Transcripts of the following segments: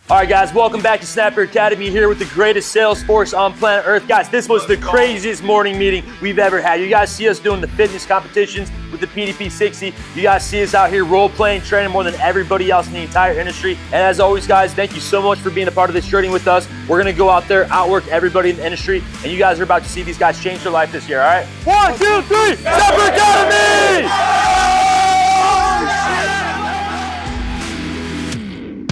All right, guys, welcome back to Snapper Academy here with the greatest sales force on planet Earth. Guys, this was the craziest morning meeting we've ever had. You guys see us doing the fitness competitions with the PDP 60. You guys see us out here role-playing, training more than everybody else in the entire industry. And as always, guys, thank you so much for being a part of this journey with us. We're gonna go out there, outwork everybody in the industry, and you guys are about to see these guys change their life this year, all right? 1, 2, 3, Snapper Academy!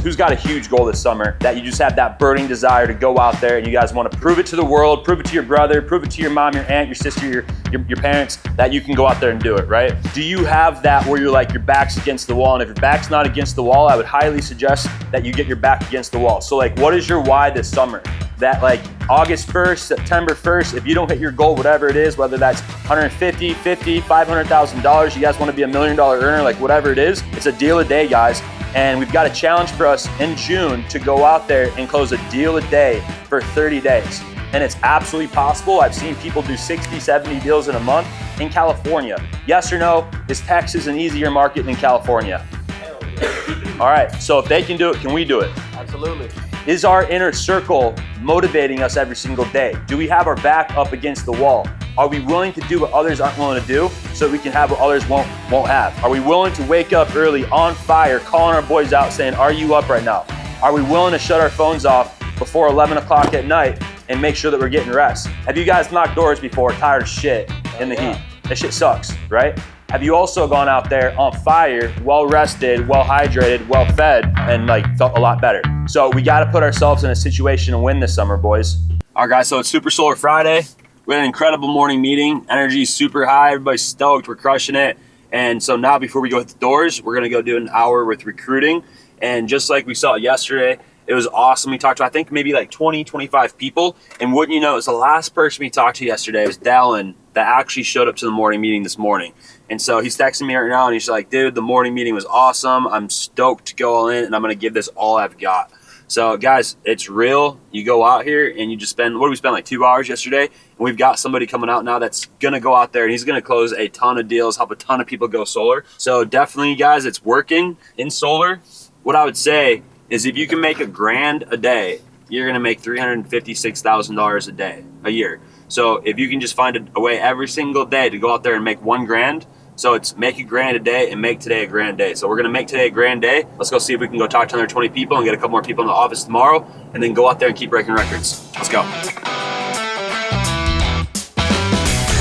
Who's got a huge goal this summer that you just have that burning desire to go out there and you guys want to prove it to the world, prove it to your brother, prove it to your mom, your aunt, your sister, your parents that you can go out there and do it, right? Do you have that where you're like your back's against the wall? And if your back's not against the wall, I would highly suggest that you get your back against the wall. So like, what is your why this summer? That like August 1st, September 1st, if you don't hit your goal, whatever it is, whether that's $150, $50, $500,000, you guys want to be $1 million earner, like whatever it is, it's a deal a day, guys. And we've got a challenge for us in June to go out there and close a deal a day for 30 days. And it's absolutely possible. I've seen people do 60, 70 deals in a month in California. Yes or no, is Texas an easier market than California? Hell yeah. All right, so if they can do it, can we do it? Absolutely. Is our inner circle motivating us every single day? Do we have our back up against the wall? Are we willing to do what others aren't willing to do so we can have what others won't have? Are we willing to wake up early, on fire, calling our boys out saying, are you up right now? Are we willing to shut our phones off before 11 o'clock at night and make sure that we're getting rest? Have you guys knocked doors before, tired of shit in the heat? That shit sucks, right? Have you also gone out there on fire, well rested, well hydrated, well fed, and like felt a lot better? So we gotta put ourselves in a situation to win this summer, boys. All right, guys, so it's Super Solar Friday. We had an incredible morning meeting. Energy is super high, everybody's stoked, we're crushing it. And so now before we go hit the doors, we're gonna go do an hour with recruiting. And just like we saw yesterday, it was awesome. We talked to, I think, maybe like 20, 25 people. And wouldn't you know, it was the last person we talked to yesterday was Dallin that actually showed up to the morning meeting this morning. And so he's texting me right now and he's like, dude, the morning meeting was awesome. I'm stoked to go all in and I'm gonna give this all I've got. So guys, it's real. You go out here and you just spend, what did we spend, like 2 hours yesterday? And we've got somebody coming out now that's gonna go out there and he's gonna close a ton of deals, help a ton of people go solar. So definitely guys, it's working in solar. What I would say is if you can make $1,000 a day, you're gonna make $356,000 a year. So if you can just find a way every single day to go out there and make $1,000, so it's make $1,000 a day and make today $1,000 a day. So we're gonna make today $1,000 a day. Let's go see if we can go talk to another 20 people and get a couple more people in the office tomorrow and then go out there and keep breaking records. Let's go.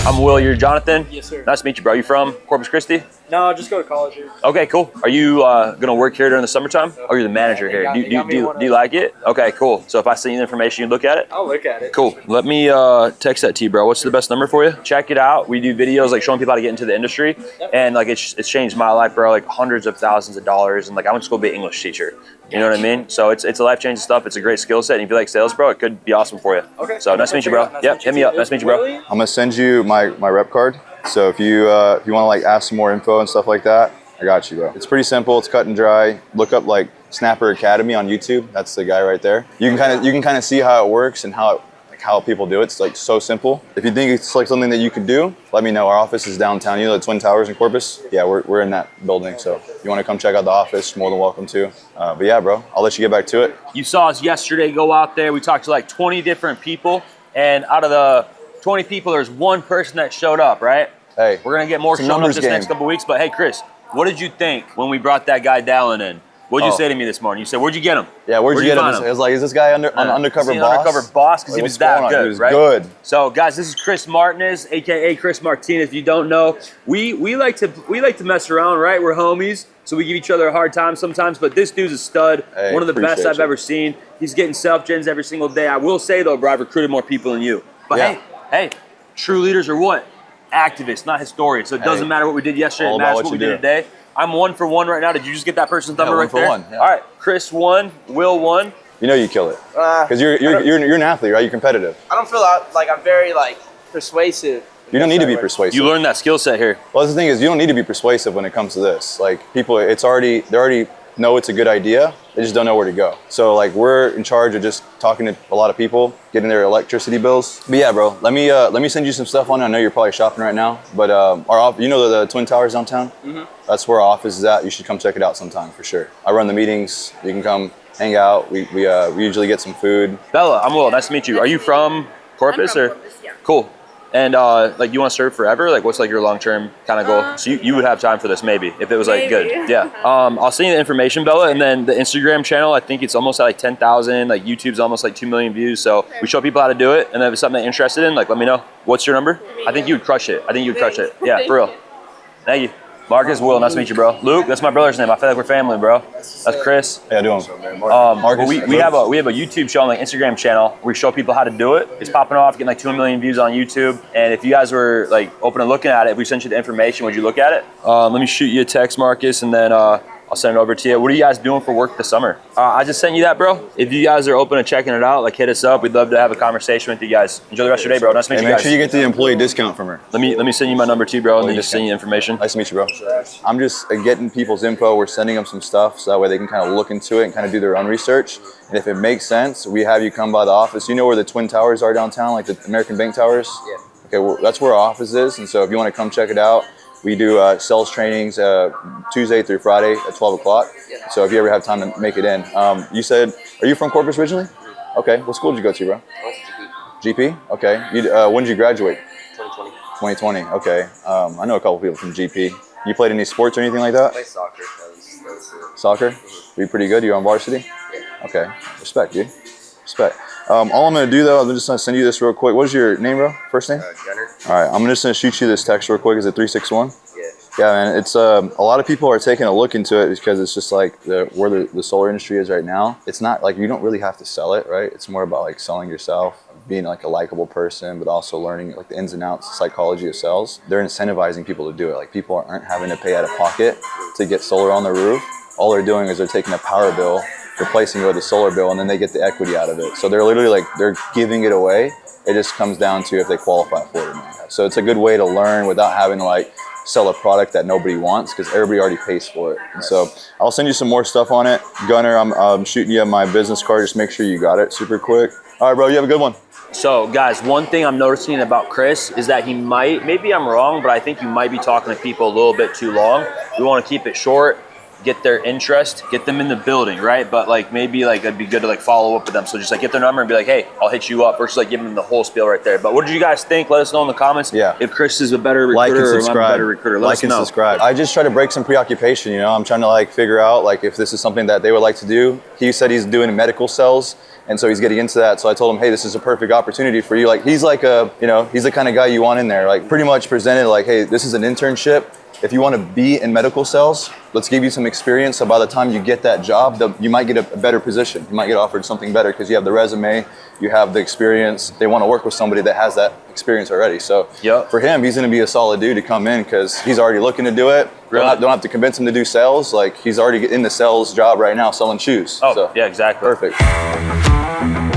I'm Will, you're Jonathan. Yes, sir. Nice to meet you, bro. You from Corpus Christi? No, I just go to college here. Okay, cool. Are you gonna work here during the summertime? Oh, you're the manager here. Do you like it? Okay, cool. So if I send you the information, you look at it? I'll look at it. Cool. Let me text that to you, bro. What's the best number for you? Check it out. We do videos like showing people how to get into the industry. And like it's changed my life, bro. Like hundreds of thousands of dollars. And like I went to school to be an English teacher. You know what I mean? So it's a life-changing stuff. It's a great skill set. And if you like sales, bro, it could be awesome for you. Okay. So nice to meet you, bro. Yep, hit me up. Nice to meet you, bro. I'm gonna send you my rep card. So if you want to like ask some more info and stuff like that, I got you, bro. It's pretty simple. It's cut and dry. Look up like Snapper Academy on YouTube. That's the guy right there. You can kind of see how it works and how people do it. It's like so simple. If you think it's like something that you could do, let me know. Our office is downtown. You know the Twin Towers in Corpus? Yeah, we're in that building. So if you want to come check out the office, more than welcome to. But yeah, bro, I'll let you get back to it. You saw us yesterday go out there. We talked to like 20 different people, and out of the 20 people, there's one person that showed up, right? Hey, we're gonna get more showing up this next couple weeks. But hey, Chris, what did you think when we brought that guy Dallin in? What'd you say to me this morning? You said, where'd you get him? Yeah, where'd you get him? It was like, is this guy an undercover boss? Undercover boss, because he was that good, he was right? Good. So guys, this is Chris Martinez, aka Chris Martinez. If you don't know, we like to mess around, right? We're homies, so we give each other a hard time sometimes. But this dude's a stud, one of the best I've ever seen. He's getting self-gens every single day. I will say though, bro, I've recruited more people than you. But hey, true leaders are what? Activists, not historians. So it doesn't matter what we did yesterday, it matters what we did today. I'm 1 for 1 right now. Did you just get that person's number right there? 1 for 1. Yeah. All right, Chris 1, Will 1. You know you kill it. Because you're an athlete, right? You're competitive. I don't feel like I'm very persuasive. You don't need to be persuasive. You learned that skill set here. Well, the thing is, you don't need to be persuasive when it comes to this. Like people, they already know it's a good idea. They just don't know where to go. So like we're in charge of just talking to a lot of people, getting their electricity bills. But yeah, bro, let me send you some stuff on it. I know you're probably shopping right now, but you know the Twin Towers downtown? Mm-hmm. That's where our office is at. You should come check it out sometime for sure. I run the meetings. You can come hang out. We usually get some food. Bella, I'm Will. Nice to meet you. Are you from Corpus or? Corpus, yeah. Cool. And like you want to serve forever? Like what's like your long-term kind of goal? So you would have time for this maybe if it was like Maybe. good. Yeah. I'll send you the information, Bella, and then the Instagram channel. I think it's almost at like 10,000. Like YouTube's almost like 2 million views. So we show people how to do it, and if it's something they're interested in, like let me know. What's your number? I think you would crush it. I think you would crush it. Yeah, for real. Thank you. Marcus, Will, nice to meet you, bro. Luke, that's my brother's name. I feel like we're family, bro. That's Chris. Yeah, do them. Marcus, We have a YouTube show on like Instagram channel where we show people how to do it. It's popping off, getting like 2 million views on YouTube. And if you guys were like open to looking at it, if we sent you the information, would you look at it? Let me shoot you a text, Marcus, and then I'll send it over to you. What are you guys doing for work this summer? I just sent you that, bro. If you guys are open to checking it out, like hit us up. We'd love to have a conversation with you guys. Enjoy the rest of your day, bro. Nice to meet you Make guys. sure you get the employee discount from her. Let me send you my number too, bro, and then just send you information. Nice to meet you, bro. I'm just getting people's info. We're sending them some stuff so that way they can kind of look into it and kind of do their own research. And if it makes sense, we have you come by the office. You know where the Twin Towers are downtown, like the American Bank Towers? Yeah. Okay, well, that's where our office is. And so if you want to come check it out, we do sales trainings Tuesday through Friday at 12 o'clock. Yeah. So if you ever have time to make it in. You said, are you from Corpus originally? Okay. What school did you go to, bro? I went to GP. GP? Okay. When did you graduate? 2020. 2020. Okay. I know a couple people from GP. You played any sports or anything like that? I play soccer. That was it. Soccer? Were you pretty good? You on varsity? Yeah. Okay. Respect, dude. Respect. All I'm going to do, though, I'm just going to send you this real quick. What's your name, bro? First name? Gunner. All right. I'm just going to shoot you this text real quick. Is it 361? Yeah. Yeah, man. It's a lot of people are taking a look into it because it's just like where the solar industry is right now. It's not like you don't really have to sell it, right? It's more about like selling yourself, being like a likable person, but also learning like the ins and outs, psychology of sales. They're incentivizing people to do it. Like people aren't having to pay out of pocket to get solar on their roof. All they're doing is they're taking a power bill, replacing it with a solar bill, and then they get the equity out of it. So they're literally like, they're giving it away. It just comes down to if they qualify for it or not. So it's a good way to learn without having to like sell a product that nobody wants because everybody already pays for it. And so I'll send you some more stuff on it. Gunner, I'm shooting you my business card. Just make sure you got it super quick. All right, bro, you have a good one. So guys, one thing I'm noticing about Chris is that he might, maybe I'm wrong, but I think you might be talking to people a little bit too long. We want to keep it short, get their interest, get them in the building, right? But like maybe like it'd be good to like follow up with them. So just like get their number and be like, hey, I'll hit you up versus like giving them the whole spiel right there. But what did you guys think? Let us know in the comments. Yeah. If Chris is a better recruiter Like and or I'm a subscribe. better recruiter. Let us know. Subscribe. I just try to break some preoccupation, you know. I'm trying to like figure out like if this is something that they would like to do. He said he's doing medical sales. And so he's getting into that. So I told him, hey, this is a perfect opportunity for you. Like he's like he's the kind of guy you want in there. Like pretty much presented like, hey, this is an internship. If you want to be in medical sales, let's give you some experience. So by the time you get that job, you might get a better position. You might get offered something better because you have the resume, you have the experience. They want to work with somebody that has that experience already. So for him, he's going to be a solid dude to come in because he's already looking to do it. Really? Don't have to convince him to do sales. Like he's already in the sales job right now, selling shoes. Oh, so, yeah, exactly. Perfect.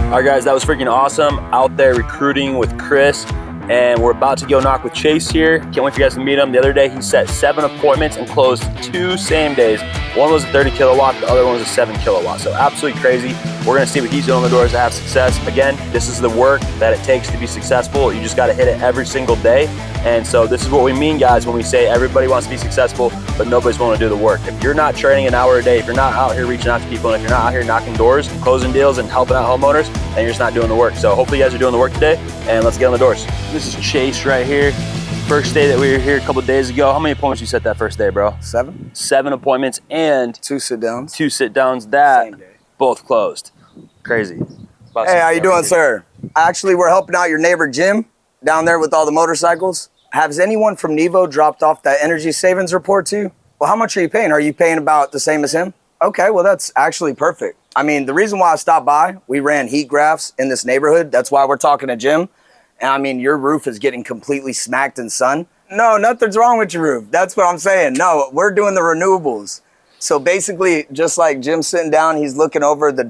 All right, guys, that was freaking awesome. Out there recruiting with Chris. And we're about to go knock with Chase here. Can't wait for you guys to meet him. The other day, he set 7 appointments and closed 2 same days. One was a 30 kilowatt, the other one was a 7 kilowatt. So absolutely crazy. We're gonna see what he's doing on the doors to have success. Again, this is the work that it takes to be successful. You just gotta hit it every single day. And so this is what we mean, guys, when we say everybody wants to be successful, but nobody's willing to do the work. If you're not training an hour a day, if you're not out here reaching out to people, and if you're not out here knocking doors, closing deals, and helping out homeowners, then you're just not doing the work. So hopefully you guys are doing the work today, and let's get on the doors. This is Chase right here. First day that we were here a couple of days ago. How many appointments you set that first day, bro? 7. 7 appointments and 2 sit-downs. 2 sit-downs that Same day. both closed. Crazy. Hey, how you doing, sir? Actually, we're helping out your neighbor Jim down there with all the motorcycles. Has anyone from Nevo dropped off that energy savings report to you? Well, how much are you paying? Are you paying about the same as him? Okay, well, that's actually perfect. I mean, the reason why I stopped by, we ran heat graphs in this neighborhood. That's why we're talking to Jim. And I mean, your roof is getting completely smacked in sun. No, nothing's wrong with your roof. That's what I'm saying. No, we're doing the renewables. So basically, just like Jim's sitting down, he's looking over the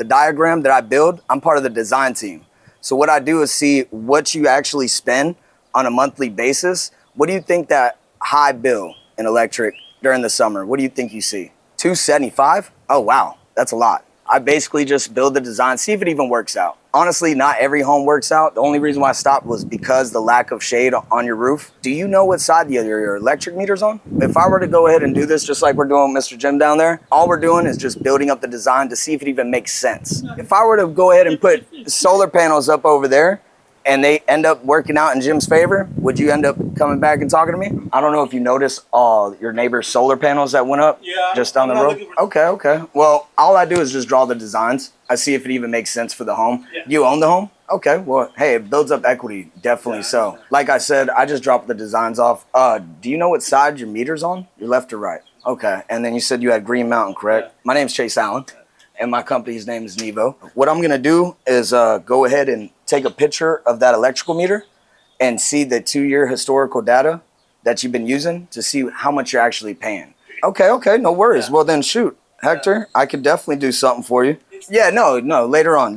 diagram that I build. I'm part of the design team. So what I do is see what you actually spend on a monthly basis. What do you think that high bill in electric during the summer, what do you think you see? $275? Oh, wow, that's a lot. I basically just build the design, see if it even works out. Honestly, not every home works out. The only reason why I stopped was because the lack of shade on your roof. Do you know what side your electric meter's on? If I were to go ahead and do this just like we're doing with Mr. Jim down there, all we're doing is just building up the design to see if it even makes sense. If I were to go ahead and put solar panels up over there, and they end up working out in Jim's favor, would you end up coming back and talking to me? I don't know if you noticed your neighbor's solar panels that went up just down the road. Okay. Well, all I do is just draw the designs. I see if it even makes sense for the home. Yeah. You own the home? Okay, well, hey, it builds up equity, definitely so. Like I said, I just dropped the designs off. Do you know what side your meter's on? Your left or right? Okay, and then you said you had Green Mountain, correct? Yeah. My name's Chase Allen, and my company's name is Nevo. What I'm gonna do is go ahead and take a picture of that electrical meter and see the 2-year historical data that you've been using to see how much you're actually paying. Okay, no worries. Well then shoot, Hector, I could definitely do something for you. Yeah, no, later on.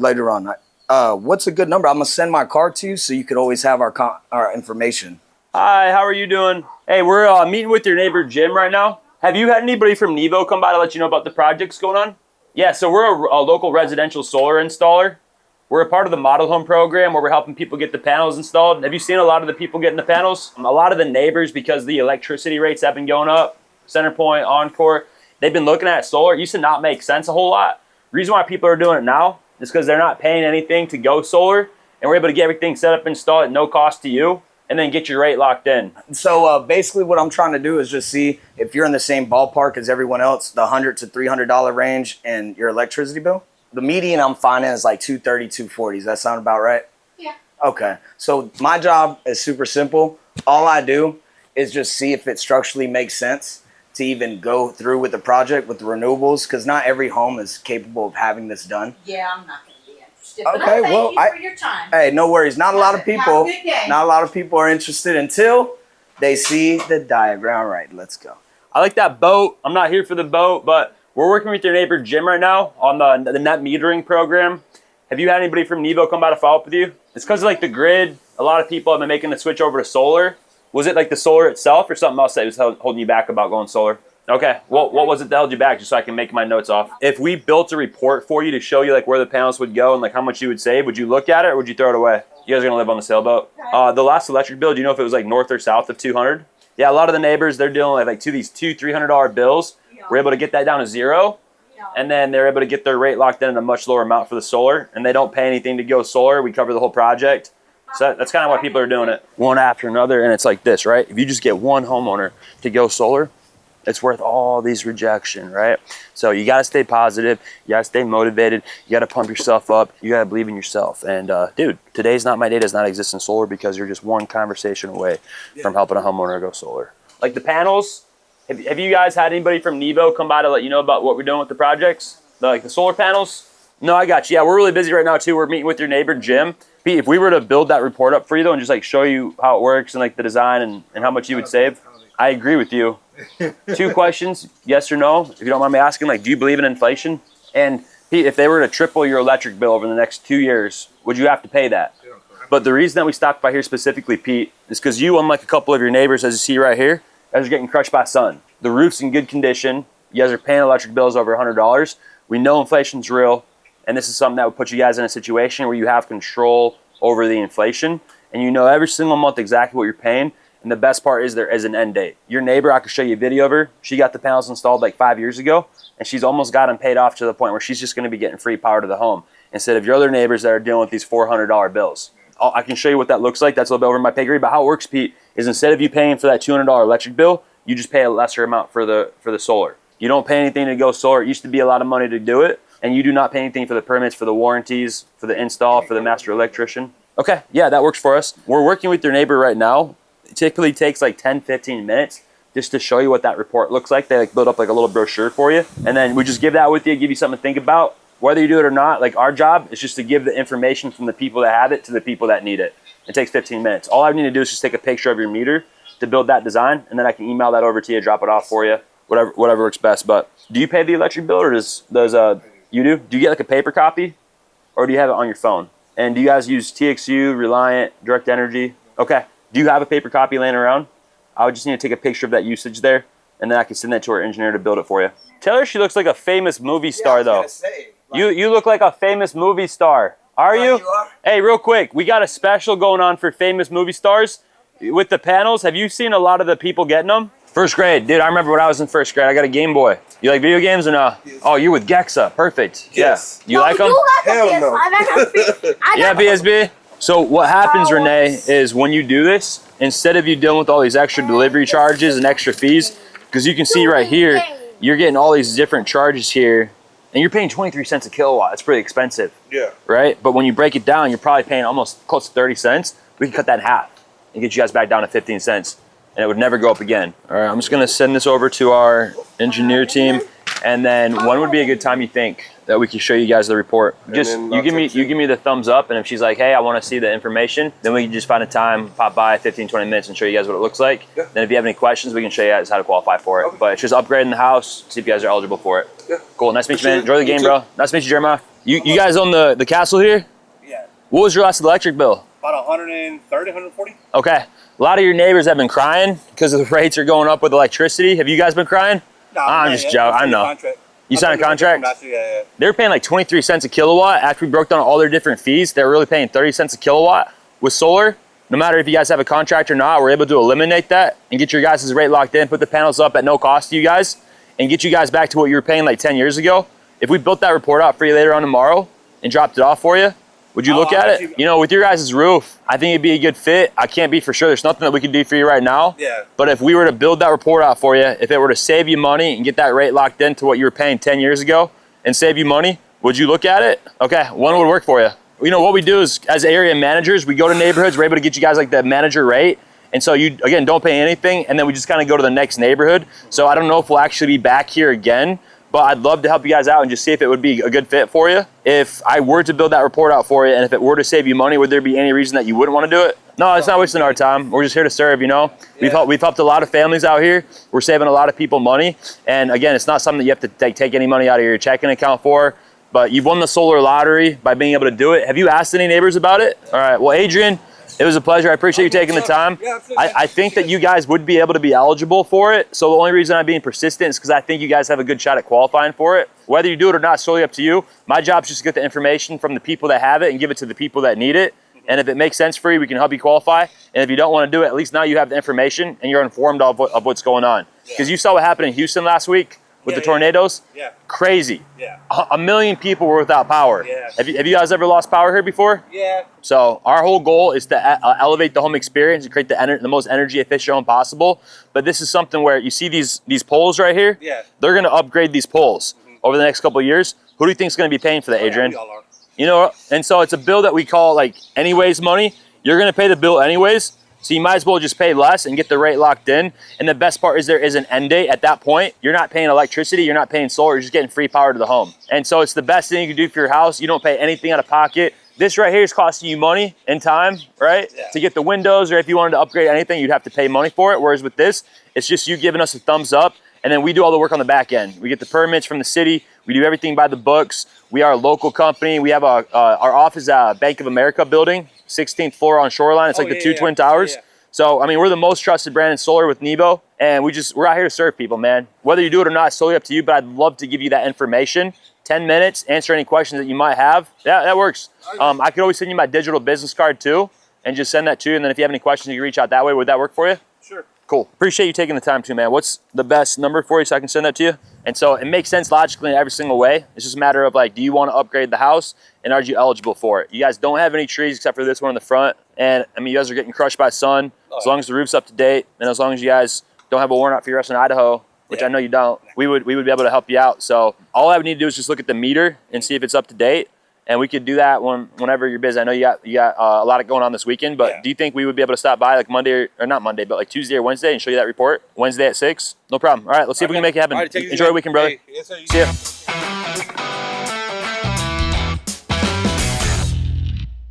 What's a good number? I'm gonna send my card to you so you could always have our information. Hi, how are you doing? Hey, we're meeting with your neighbor Jim right now. Have you had anybody from Nevo come by to let you know about the projects going on? Yeah, so we're a local residential solar installer. We're a part of the model home program where we're helping people get the panels installed. Have you seen a lot of the people getting the panels? A lot of the neighbors, because the electricity rates have been going up, Centerpoint, Encore, they've been looking at solar. It used to not make sense a whole lot. The reason why people are doing it now is because they're not paying anything to go solar, and we're able to get everything set up and installed at no cost to you, and then get your rate locked in. So basically what I'm trying to do is just see if you're in the same ballpark as everyone else, the $100 to $300 range and your electricity bill. The median I'm finding is like $230, $240. Does that sound about right? Yeah. Okay. So my job is super simple. All I do is just see if it structurally makes sense to even go through with the project with the renewables, because not every home is capable of having this done. Yeah, I'm not going to be interested. But Okay, thank well, you for your time. Hey, no worries. Not a lot of Have a people. good day. Not a lot of people are interested until they see the diagram. All right, let's go. I like that boat. I'm not here for the boat, but we're working with your neighbor Jim right now on the net metering program. Have you had anybody from Nevo come by to follow up with you? It's because of like the grid. A lot of people have been making the switch over to solar. Was it like the solar itself or something else that was holding you back about going solar? Okay, what was it that held you back, just so I can make my notes off? If we built a report for you to show you like where the panels would go and like how much you would save, would you look at it or would you throw it away? You guys are gonna live on the sailboat. The last electric bill, do you know if it was like north or south of 200? Yeah, a lot of the neighbors, they're dealing with like these $200-$300 bills. We're able to get that down to zero. And then they're able to get their rate locked in at a much lower amount for the solar, and they don't pay anything to go solar. We cover the whole project. So that's kind of why people are doing it one after another. And it's like this, right? If you just get one homeowner to go solar, it's worth all these rejection, right? So you got to stay positive. You got to stay motivated. You got to pump yourself up. You got to believe in yourself. And dude, today's not my day does not exist in solar because you're just one conversation away from helping a homeowner go solar. Like the panels, have you guys had anybody from Nevo come by to let you know about what we're doing with the projects? Like the solar panels? No, I got you. Yeah, we're really busy right now too. We're meeting with your neighbor, Jim. Pete, if we were to build that report up for you though and just like show you how it works and like the design and how much you would save, I agree with you. 2 questions, yes or no, if you don't mind me asking, like, do you believe in inflation? And Pete, if they were to triple your electric bill over the next 2 years, would you have to pay that? But the reason that we stopped by here specifically, Pete, is because you, unlike a couple of your neighbors, as you see right here, you guys are getting crushed by sun. The roof's in good condition. You guys are paying electric bills over $100. We know inflation's real, and this is something that would put you guys in a situation where you have control over the inflation, and you know every single month exactly what you're paying. And the best part is there is an end date. Your neighbor, I could show you a video of her. She got the panels installed like 5 years ago, and she's almost got them paid off to the point where she's just going to be getting free power to the home instead of your other neighbors that are dealing with these $400 bills. I can show you what that looks like. That's a little bit over my pay grade. But how it works, Pete, is instead of you paying for that $200 electric bill, you just pay a lesser amount for the solar. You don't pay anything to go solar. It used to be a lot of money to do it, and you do not pay anything for the permits, for the warranties, for the install, for the master electrician. Okay, yeah, that works for us. We're working with your neighbor right now. It typically takes like 10-15 minutes just to show you what that report looks like. They like build up like a little brochure for you, and then we just give that with you, give you something to think about. Whether you do it or not, like our job is just to give the information from the people that have it to the people that need it. It takes 15 minutes. All I need to do is just take a picture of your meter to build that design, and then I can email that over to you, drop it off for you, whatever works best. But do you pay the electric bill, or does you do? Do you get like a paper copy, or do you have it on your phone? And do you guys use TXU, Reliant, Direct Energy? Okay. Do you have a paper copy laying around? I would just need to take a picture of that usage there, and then I can send that to our engineer to build it for you. Tell her she looks like a famous movie star, though. You look like a famous movie star. Are you? You are? Hey, real quick, we got a special going on for famous movie stars with the panels. Have you seen a lot of the people getting them? First grade, dude. I remember when I was in first grade. I got a Game Boy. You like video games or no? Yes. Oh, you with Gexa? Perfect. Yes. Yeah. You like them? Hell no. Yeah, BSB. So what happens, Renee, is when you do this, instead of you dealing with all these extra delivery charges and extra fees, because you can see right here, you're getting all these different charges here, and you're paying 23 cents a kilowatt. It's pretty expensive. Yeah. Right? But when you break it down, you're probably paying almost close to 30 cents. We can cut that in half and get you guys back down to 15 cents. And it would never go up again. All right, I'm just gonna send this over to our engineer team, and then when would be a good time you think that we can show you guys the report? Just you give me the thumbs up, and if she's like, hey, I want to see the information, then we can just find a time, pop by 15, 20 minutes, and show you guys what it looks like. Yeah. Then if you have any questions, we can show you guys how to qualify for it. Okay. But it's just upgrading the house, see if you guys are eligible for it. Yeah. Cool. Nice to meet you, man. Enjoy the game, bro. Nice to meet you, Jeremiah. You guys own the castle here? Yeah. What was your last electric bill? About 130, 140. Okay. A lot of your neighbors have been crying because the rates are going up with electricity. Have you guys been crying? No, I'm just joking. I know. You signed a contract? Yeah. They were paying like 23 cents a kilowatt. After we broke down all their different fees, they're really paying 30 cents a kilowatt. With solar, no matter if you guys have a contract or not, we're able to eliminate that and get your guys' rate locked in, put the panels up at no cost to you guys, and get you guys back to what you were paying like 10 years ago. If we built that report out for you later on tomorrow and dropped it off for you, would you look at it? You know, with your guys' roof, I think it'd be a good fit. I can't be for sure. There's nothing that we can do for you right now. Yeah. But if we were to build that report out for you, if it were to save you money and get that rate locked into what you were paying 10 years ago and save you money, would you look at it? Okay, one would work for you. You know, what we do is, as area managers, we go to neighborhoods, we're able to get you guys like the manager rate. And so you, again, don't pay anything, and then we just kind of go to the next neighborhood. So I don't know if we'll actually be back here again, but I'd love to help you guys out and just see if it would be a good fit for you. If I were to build that report out for you, and if it were to save you money, would there be any reason that you wouldn't want to do it? No, it's not wasting our time. We're just here to serve, you know? Yeah. We've helped a lot of families out here. We're saving a lot of people money. And again, it's not something that you have to take any money out of your checking account for, but you've won the solar lottery by being able to do it. Have you asked any neighbors about it? All right, well, Adrian, it was a pleasure. I appreciate you taking the time. I think that you guys would be able to be eligible for it. So the only reason I'm being persistent is because I think you guys have a good shot at qualifying for it. Whether you do it or not, it's solely up to you. My job is just to get the information from the people that have it and give it to the people that need it. And if it makes sense for you, we can help you qualify. And if you don't want to do it, at least now you have the information and you're informed of what's going on. Because you saw what happened in Houston last week with the tornadoes. Yeah. Crazy. Yeah. A million people were without power. Yeah. Have you guys ever lost power here before? Yeah. So our whole goal is to elevate the home experience and create the most energy efficient home possible. But this is something where you see these poles right here. Yeah. They're going to upgrade these poles over the next couple of years. Who do you think is going to be paying for that, Adrian? We all are. You know, and so it's a bill that we call like anyways money. You're going to pay the bill anyways. So you might as well just pay less and get the rate locked in. And the best part is there is an end date at that point. You're not paying electricity. You're not paying solar. You're just getting free power to the home. And so it's the best thing you can do for your house. You don't pay anything out of pocket. This right here is costing you money and time, right? Yeah. To get the windows, or if you wanted to upgrade anything, you'd have to pay money for it. Whereas with this, it's just you giving us a thumbs up. And then we do all the work on the back end. We get the permits from the city. We do everything by the books. We are a local company. We have our office at Bank of America building, 16th floor on Shoreline. It's like the two twin towers. Yeah. So, I mean, we're the most trusted brand in solar with Nevo, and we're out here to serve people, man. Whether you do it or not, it's solely up to you, but I'd love to give you that information. 10 minutes, answer any questions that you might have. That works. I could always send you my digital business card too, and just send that to you, and then if you have any questions, you can reach out that way. Would that work for you? Sure. Cool. Appreciate you taking the time too, man. What's the best number for you so I can send that to you? And so it makes sense logically in every single way. It's just a matter of like, do you want to upgrade the house and are you eligible for it? You guys don't have any trees except for this one in the front. And I mean, you guys are getting crushed by sun. As long as the roof's up to date and as long as you guys don't have a warrant out for your rest in Idaho, which I know you don't, we would be able to help you out. So all I would need to do is just look at the meter and see if it's up to date. And we could do that whenever you're busy. I know you got a lot going on this weekend, but do you think we would be able to stop by like Monday, or not Monday, but like Tuesday or Wednesday and show you that report? Wednesday at 6? No problem. All right, let's see if we can make it happen. Enjoy your weekend, brother. Hey, yes, sir. See ya.